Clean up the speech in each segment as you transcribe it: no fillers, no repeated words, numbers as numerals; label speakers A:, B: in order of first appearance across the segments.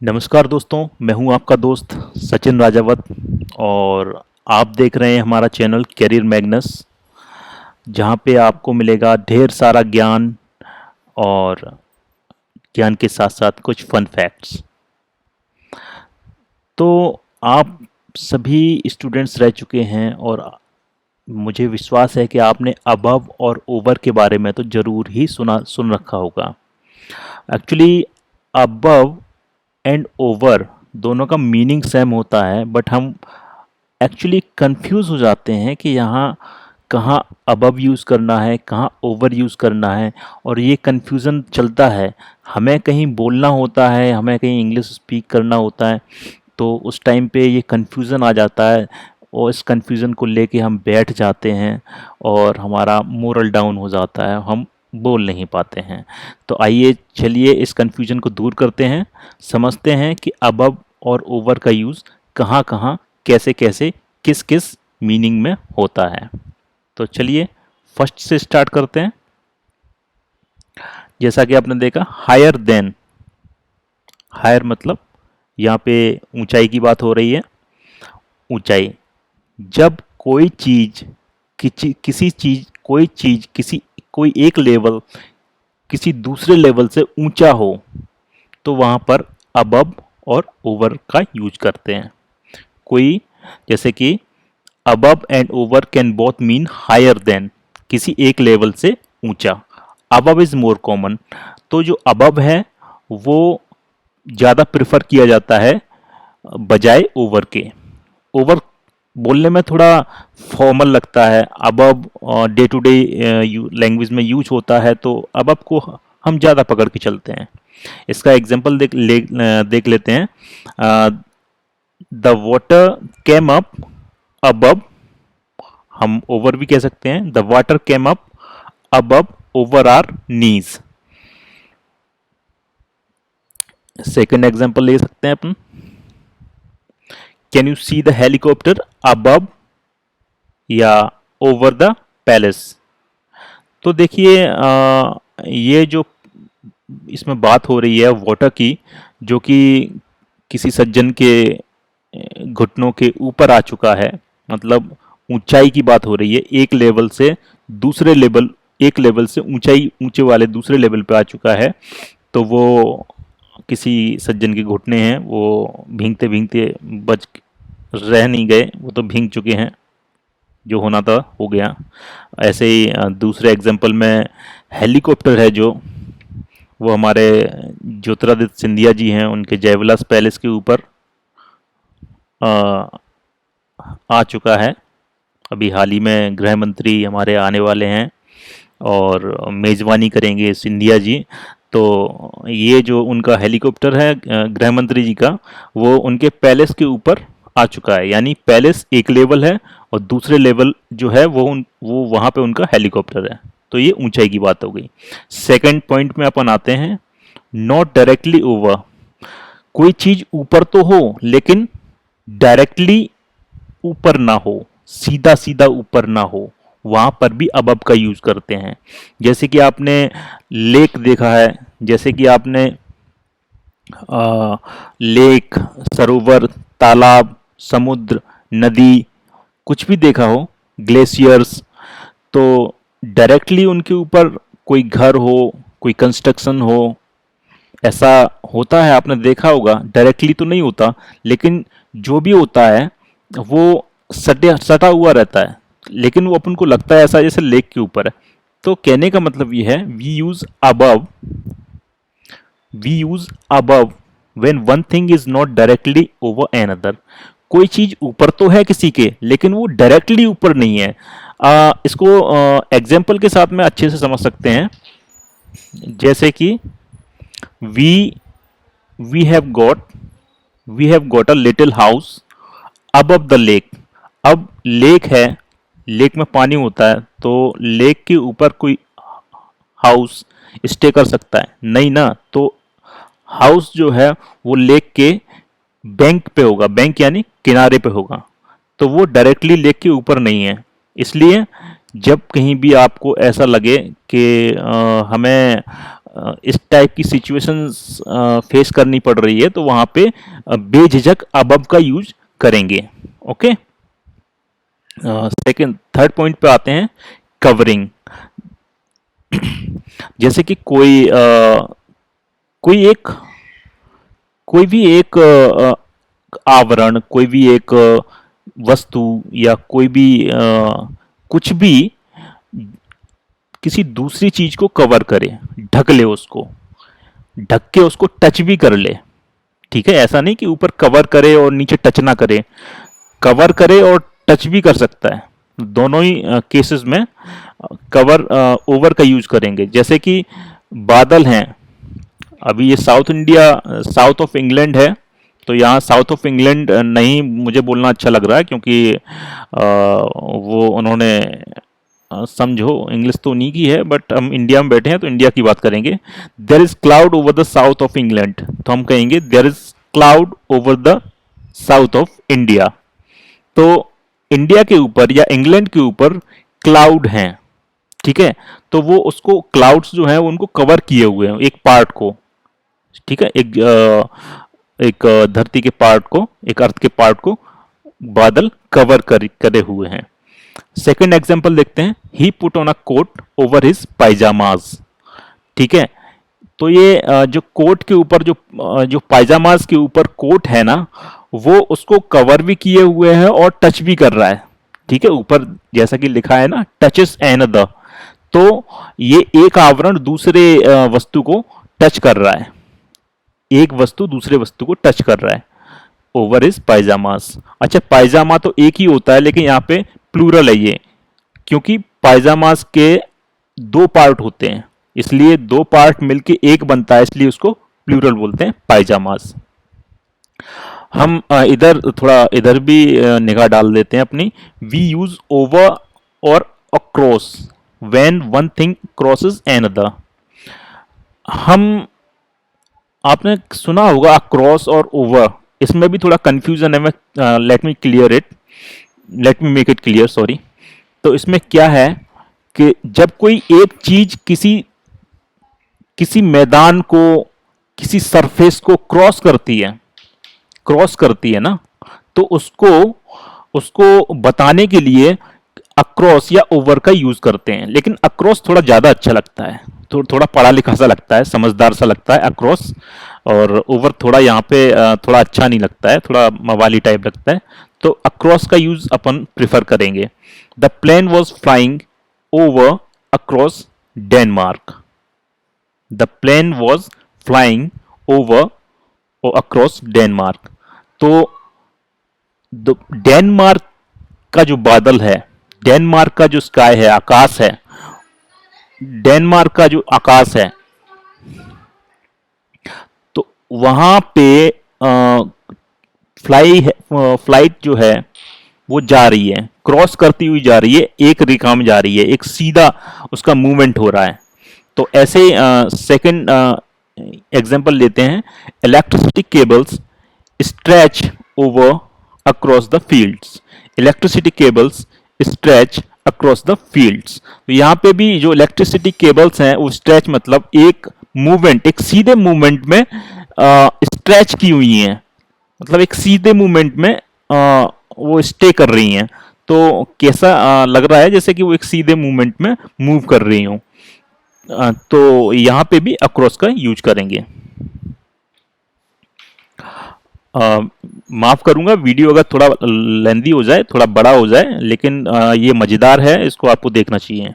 A: नमस्कार दोस्तों, मैं हूं आपका दोस्त सचिन राजावत और आप देख रहे हैं हमारा चैनल कैरियर मैग्नस, जहां पे आपको मिलेगा ढेर सारा ज्ञान और ज्ञान के साथ साथ कुछ फन फैक्ट्स। तो आप सभी स्टूडेंट्स रह चुके हैं और मुझे विश्वास है कि आपने अबव और ओवर के बारे में तो ज़रूर ही सुन रखा होगा। एक्चुअली अबव एंड ओवर दोनों का मीनिंग सेम होता है, बट हम एक्चुअली कंफ्यूज हो जाते हैं कि यहाँ कहाँ अबव यूज़ करना है, कहाँ ओवर यूज़ करना है, और ये कन्फ्यूज़न चलता है। हमें कहीं बोलना होता है, हमें कहीं इंग्लिश स्पीक करना होता है, तो उस टाइम पे ये कन्फ्यूज़न आ जाता है और इस कन्फ्यूज़न को लेके हम बैठ जाते हैं और हमारा मोरल डाउन हो जाता है, हम बोल नहीं पाते हैं। तो आइए चलिए इस कन्फ्यूज़न को दूर करते हैं, समझते हैं कि अबव और ओवर का यूज़ कहाँ कहाँ, कैसे कैसे, किस किस मीनिंग में होता है। तो चलिए फर्स्ट से स्टार्ट करते हैं। जैसा कि आपने देखा, हायर देन। हायर मतलब यहाँ पे ऊंचाई की बात हो रही है। ऊंचाई, जब कोई चीज किसी चीज कोई चीज किसी कोई एक लेवल किसी दूसरे लेवल से ऊंचा हो, तो वहां पर अबव और ओवर का यूज करते हैं। कोई, जैसे कि above and over can both mean higher than, किसी एक लेवल से ऊंचा। अबव इज मोर कॉमन, तो जो अबव है वो ज़्यादा प्रेफर किया जाता है बजाय ओवर के। ओवर बोलने में थोड़ा फॉर्मल लगता है, above day to day language में यूज होता है, तो अबव को हम ज़्यादा पकड़ के चलते हैं। इसका एग्जांपल देख लेते हैं। The water came up above, हम ओवर भी कह सकते हैं। The water came up above over our knees. Second example ले सकते हैं अपन। Can you see the helicopter above या ओवर द पैलेस। तो देखिए, ये जो इसमें बात हो रही है वाटर की, जो कि किसी सज्जन के घुटनों के ऊपर आ चुका है, मतलब ऊंचाई की बात हो रही है। एक लेवल से ऊंचाई, ऊंचे वाले दूसरे लेवल पे आ चुका है, तो वो किसी सज्जन के घुटने हैं, वो भींगते भींगते बच रह नहीं गए, वो तो भींग चुके हैं, जो होना था हो गया। ऐसे ही दूसरे एग्जांपल में हेलीकॉप्टर है, जो वो हमारे ज्योतिरादित्य सिंधिया जी हैं, उनके जयविलास पैलेस के ऊपर आ चुका है। अभी हाल ही में गृह मंत्री हमारे आने वाले हैं और मेज़बानी करेंगे सिंधिया जी। तो ये जो उनका हेलीकॉप्टर है गृह मंत्री जी का, वो उनके पैलेस के ऊपर आ चुका है। यानी पैलेस एक लेवल है और दूसरे लेवल जो है वो वहाँ पे उनका हेलीकॉप्टर है। तो ये ऊंचाई की बात हो गई। सेकंड पॉइंट में अपन आते हैं, नॉट डायरेक्टली ओवर। कोई चीज ऊपर तो हो लेकिन डायरेक्टली ऊपर ना हो, सीधा सीधा ऊपर ना हो, वहां पर भी अबव का यूज करते हैं। जैसे कि आपने लेक देखा है, जैसे कि आपने लेक, सरोवर, तालाब, समुद्र, नदी, कुछ भी देखा हो, ग्लेशियर्स, तो डायरेक्टली उनके ऊपर कोई घर हो, कोई कंस्ट्रक्शन हो, ऐसा होता है, आपने देखा होगा। डायरेक्टली तो नहीं होता, लेकिन जो भी होता है वो सटा हुआ रहता है, लेकिन वो अपन को लगता है ऐसा जैसे लेक के ऊपर है। तो कहने का मतलब ये है, we use above when one thing is not directly over another. कोई चीज ऊपर तो है किसी के, लेकिन वो डायरेक्टली ऊपर नहीं है। इसको एग्जाम्पल के साथ में अच्छे से समझ सकते हैं। जैसे कि we we have got we have got a little house above the lake. अब लेक है, लेक में पानी होता है, तो लेक के ऊपर कोई हाउस स्टे कर सकता है नहीं ना। तो हाउस जो है वो लेक के बैंक पे होगा, बैंक यानी किनारे पे होगा, तो वो डायरेक्टली लेक के ऊपर नहीं है। इसलिए जब कहीं भी आपको ऐसा लगे कि हमें इस टाइप की सिचुएशंस फेस करनी पड़ रही है तो वहां पे बेझिझक अबव का यूज करेंगे। ओके, सेकंड थर्ड पॉइंट पे आते हैं, कवरिंग। जैसे कि कोई एक कोई भी एक आवरण, कोई भी एक वस्तु या कोई भी कुछ भी किसी दूसरी चीज को कवर करे, ढक ले उसको, ढक के उसको टच भी कर ले। ठीक है, ऐसा नहीं कि ऊपर कवर करे और नीचे टच ना करे, कवर करे और टच भी कर सकता है। दोनों ही केसेस में कवर ओवर का यूज करेंगे। जैसे कि बादल हैं, अभी ये साउथ ऑफ इंग्लैंड है, तो यहाँ साउथ ऑफ इंग्लैंड नहीं मुझे बोलना अच्छा लग रहा है, क्योंकि वो उन्होंने समझो इंग्लिश तो उन्हीं की है, बट हम इंडिया में बैठे हैं तो इंडिया की बात करेंगे। There is cloud over the south of England, तो हम कहेंगे there is cloud over the south of India. तो इंडिया के ऊपर या इंग्लैंड के ऊपर क्लाउड हैं। ठीक है, तो वो उसको क्लाउड्स जो हैं वो उनको कवर किए हुए हैं, एक पार्ट को। ठीक है, एक धरती के पार्ट को, एक अर्थ के पार्ट को बादल कवर करे हुए हैं। सेकंड एग्जांपल देखते हैं, he put on a coat over his pyjamas. ठीक है, तो ये जो कोट के ऊपर जो पायजामाज के ऊपर कोट है ना, वो उसको कवर भी किए हुए है और टच भी कर रहा है। ठीक है, ऊपर जैसा कि लिखा है ना, टचेस एनदर, तो ये एक आवरण दूसरे वस्तु को टच कर रहा है, एक वस्तु दूसरे वस्तु को टच कर रहा है। Over his pyjamas. अच्छा, पायजामा तो एक ही होता है, लेकिन यहाँ पे प्लूरल है ये, क्योंकि पायजामास के दो पार्ट होते हैं, इसलिए दो पार्ट मिलके एक बनता है, इसलिए उसको प्लूरल बोलते हैं, पायजामास। हम इधर भी निगाह डाल देते हैं अपनी। वी यूज ओवर और across when one thing crosses another. हम आपने सुना होगा अक्रॉस और ओवर, इसमें भी थोड़ा कंफ्यूजन है। मैं let me make it clear, sorry. तो इसमें क्या है कि जब कोई एक चीज किसी मैदान को, किसी सरफेस को क्रॉस करती है ना, तो उसको उसको बताने के लिए अक्रॉस या ओवर का यूज करते हैं। लेकिन अक्रॉस थोड़ा ज्यादा अच्छा लगता है, थोड़ा पढ़ा लिखा सा लगता है, समझदार सा लगता है अक्रॉस, और ओवर थोड़ा यहाँ पे थोड़ा अच्छा नहीं लगता है, थोड़ा मवाली टाइप लगता है। तो अक्रॉस का यूज अपन प्रिफर करेंगे। The plane was flying over across Denmark. The plane was flying over across Denmark. तो डेनमार्क का जो बादल है, डेनमार्क का जो स्काई है, आकाश है, डेनमार्क का जो आकाश है, तो वहां पे फ्लाइट जो है वो जा रही है, क्रॉस करती हुई जा रही है, एक रेखा में जा रही है, एक सीधा उसका मूवमेंट हो रहा है। तो ऐसे सेकंड एग्जांपल लेते हैं, electricity cables stretch over across the fields. Electricity cables stretch across the fields. तो यहाँ पे भी जो इलेक्ट्रिसिटी केबल्स हैं वो स्ट्रेच मतलब एक मूवमेंट, एक सीधे मूवमेंट में स्ट्रेच की हुई हैं, मतलब एक सीधे मूवमेंट में वो स्टे कर रही हैं। तो कैसा लग रहा है, जैसे कि वो एक सीधे मूवमेंट में मूव कर रही हूं। तो यहां पे भी अक्रॉस का यूज करेंगे। माफ करूंगा वीडियो अगर थोड़ा लेंदी हो जाए, थोड़ा बड़ा हो जाए, लेकिन ये मजेदार है, इसको आपको देखना चाहिए।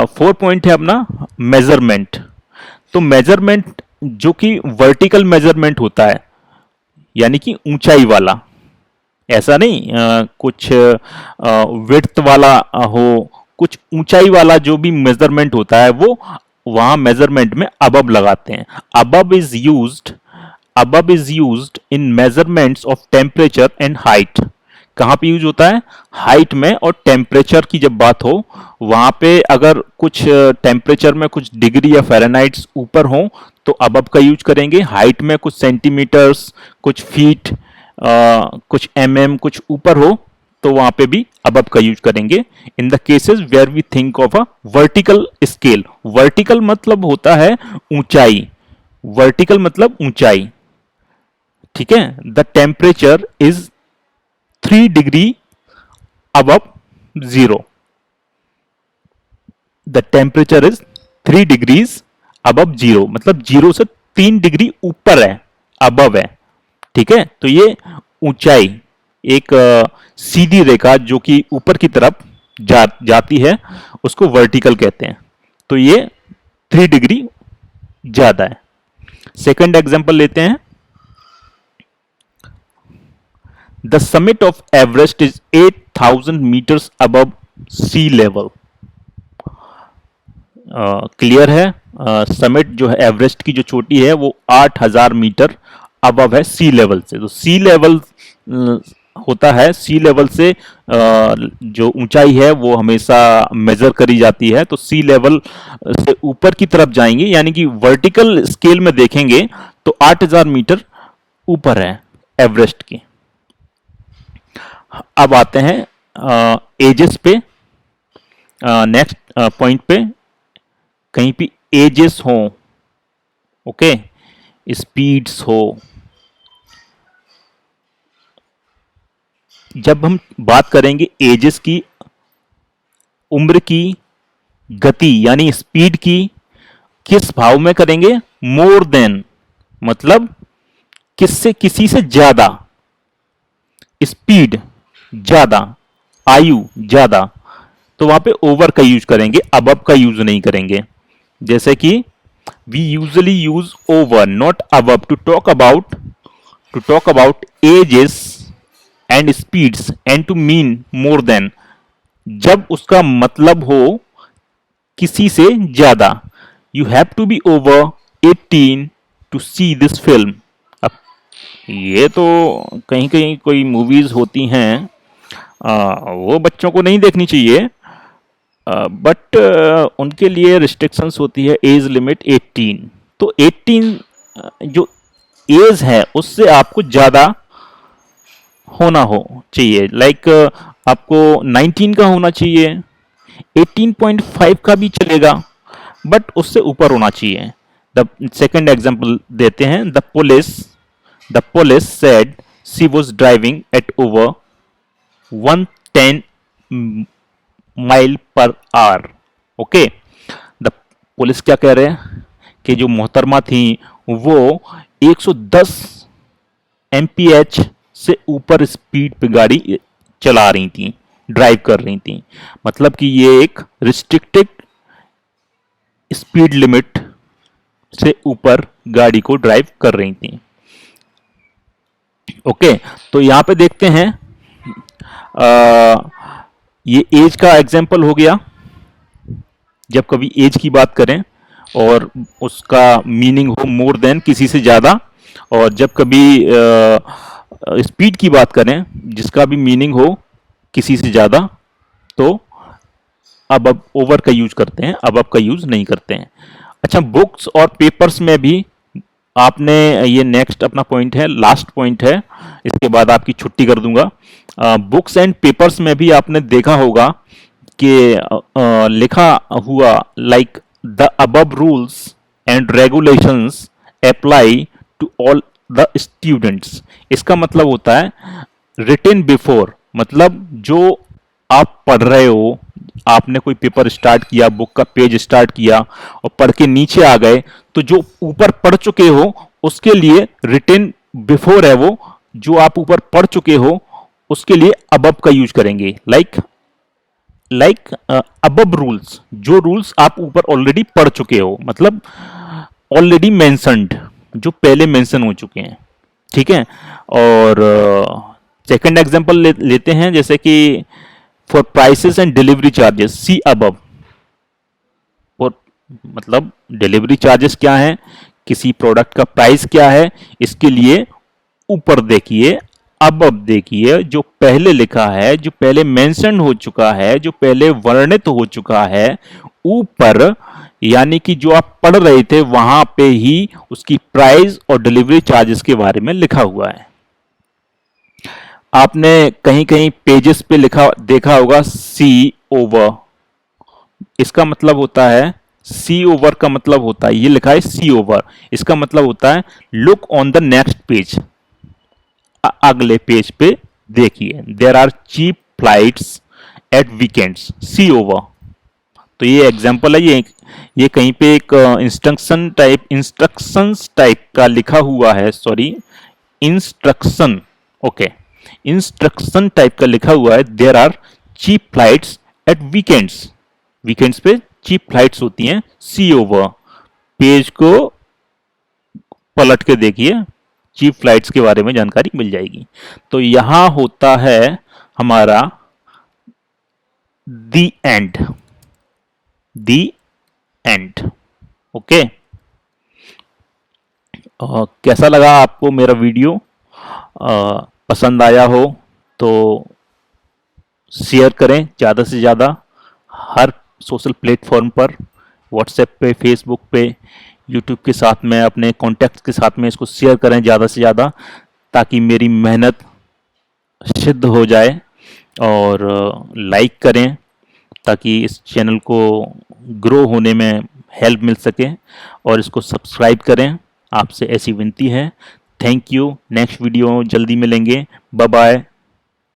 A: 4 पॉइंट है अपना मेजरमेंट। तो मेजरमेंट जो कि वर्टिकल मेजरमेंट होता है, यानी कि ऊंचाई वाला, ऐसा नहीं कुछ विड्थ वाला हो, कुछ ऊंचाई वाला जो भी मेजरमेंट होता है वो वहां मेजरमेंट में अबब लगाते हैं। Above is used in measurements of temperature and height. कहां पे यूज होता है? हाइट में। और टेम्परेचर की जब बात हो, वहां पे अगर कुछ टेम्परेचर में कुछ डिग्री या फ़ारेनहाइट्स ऊपर हो तो अबब का यूज करेंगे। हाइट में कुछ सेंटीमीटर्स, कुछ फीट, कुछ कुछ ऊपर हो तो वहां पे भी above का यूज करेंगे। In the cases where we think of a vertical scale, vertical मतलब होता है ऊंचाई, वर्टिकल मतलब ऊंचाई, ठीक है। The temperature is 3 degree above zero, the temperature is 3 degrees above zero, मतलब जीरो से 3 डिग्री ऊपर है, above है, ठीक है। तो ये ऊंचाई, एक सीधी रेखा जो कि ऊपर की तरफ जाती है, उसको वर्टिकल कहते हैं। तो ये 3 डिग्री ज्यादा है। सेकंड एग्जांपल लेते हैं। The summit of Everest is 8,000 metres above sea level. Clear है, समिट जो है एवरेस्ट की जो चोटी है वो 8,000 मीटर अबव है सी लेवल से। तो सी लेवल होता है, सी लेवल से जो ऊंचाई है वो हमेशा मेजर करी जाती है। तो सी लेवल से ऊपर की तरफ जाएंगे, यानी कि वर्टिकल स्केल में देखेंगे तो 8,000 मीटर ऊपर है एवरेस्ट की। अब आते हैं एजेस पे, नेक्स्ट पॉइंट पे। कहीं भी एजेस हो, ओके, स्पीड्स हो, जब हम बात करेंगे एजेस की, उम्र की, गति यानी स्पीड की, किस भाव में करेंगे? मोर देन, मतलब किससे, किसी से ज्यादा, स्पीड ज्यादा, आयु ज्यादा, तो वहां पे ओवर का यूज करेंगे, अबव का यूज नहीं करेंगे। जैसे कि we usually use over not above to talk about ages and speeds and to mean more than, जब उसका मतलब हो किसी से ज्यादा। You have to be over 18 to see this film. अब ये तो कहीं कहीं कोई मूवीज होती हैं, वो बच्चों को नहीं देखनी चाहिए, बट उनके लिए रिस्ट्रिक्शंस होती है, एज लिमिट 18। तो 18 जो एज है उससे आपको ज्यादा होना हो चाहिए, लाइक आपको 19 का होना चाहिए, 18.5 का भी चलेगा, बट उससे ऊपर होना चाहिए। द सेकेंड एग्जाम्पल देते हैं। The police said she was driving eight over 110 mile per hour. Okay, the police क्या कह रहे हैं कि जो मोहतरमा थी वो 110 एमपीएच से ऊपर स्पीड पे गाड़ी चला रही थी, ड्राइव कर रही थी, मतलब कि ये एक रिस्ट्रिक्टेड स्पीड लिमिट से ऊपर गाड़ी को ड्राइव कर रही थी। ओके, तो यहां पे देखते हैं, ये एज का एग्जाम्पल हो गया। जब कभी एज की बात करें और उसका मीनिंग हो मोर देन, किसी से ज्यादा, और जब कभी स्पीड की बात करें जिसका भी मीनिंग हो किसी से ज्यादा, तो अब ओवर का यूज करते हैं, अब का यूज नहीं करते हैं। अच्छा, बुक्स और पेपर्स में भी आपने, ये नेक्स्ट अपना पॉइंट है, लास्ट पॉइंट है, इसके बाद आपकी छुट्टी कर दूंगा। बुक्स एंड पेपर्स में भी आपने देखा होगा कि लिखा हुआ like the above rules and regulations apply to all the students. इसका मतलब होता है रिटन बिफोर, मतलब जो आप पढ़ रहे हो, आपने कोई पेपर स्टार्ट किया, बुक का पेज स्टार्ट किया और पढ़ के नीचे आ गए, तो जो ऊपर पढ़ चुके हो उसके लिए रिटन बिफोर है, वो जो आप ऊपर पढ़ चुके हो उसके लिए अबव का यूज करेंगे। लाइक अबव रूल्स, जो रूल्स आप ऊपर ऑलरेडी पढ़ चुके हो, मतलब ऑलरेडी मेंशन्ड, जो पहले मेंशन हो चुके हैं, ठीक है। और सेकंड एग्जांपल लेते हैं, जैसे कि for prices and delivery charges see above. और मतलब डिलीवरी चार्जेस क्या है, किसी प्रोडक्ट का प्राइस क्या है, इसके लिए ऊपर देखिए, अबव देखिए, जो पहले लिखा है, जो पहले मेंशन हो चुका है, जो पहले वर्णित हो चुका है ऊपर, यानी कि जो आप पढ़ रहे थे वहां पे ही उसकी प्राइस और डिलीवरी चार्जेस के बारे में लिखा हुआ है। आपने कहीं कहीं पेजेस पे लिखा देखा होगा सी ओवर। इसका मतलब होता है, सी ओवर का मतलब होता है, ये लिखा है सी ओवर, इसका मतलब होता है look on the next page, अगले पेज पे देखिए। There are cheap flights at weekends, see over. तो ये एग्जांपल है, ये कहीं पे एक इंस्ट्रक्शंस टाइप का लिखा हुआ है, sorry instruction, okay, instruction type का लिखा हुआ है, there are cheap flights at weekends, weekends पे चीप फ्लाइट्स होती हैं, सी ओवर। पेज को पलट के देखिए, चीप फ्लाइट्स के बारे में जानकारी मिल जाएगी। तो यहां होता है हमारा दी एंड, दी एंड, ओके। कैसा लगा आपको मेरा वीडियो? पसंद आया हो तो शेयर करें ज़्यादा से ज़्यादा, हर सोशल प्लेटफॉर्म पर, व्हाट्सएप पे, फेसबुक पे, यूट्यूब के साथ में, अपने कॉन्टैक्ट्स के साथ में इसको शेयर करें ज़्यादा से ज़्यादा, ताकि मेरी मेहनत सिद्ध हो जाए। और लाइक करें ताकि इस चैनल को ग्रो होने में हेल्प मिल सके, और इसको सब्सक्राइब करें, आपसे ऐसी विनती है। Thank you. नेक्स्ट वीडियो जल्दी मिलेंगे। Bye bye.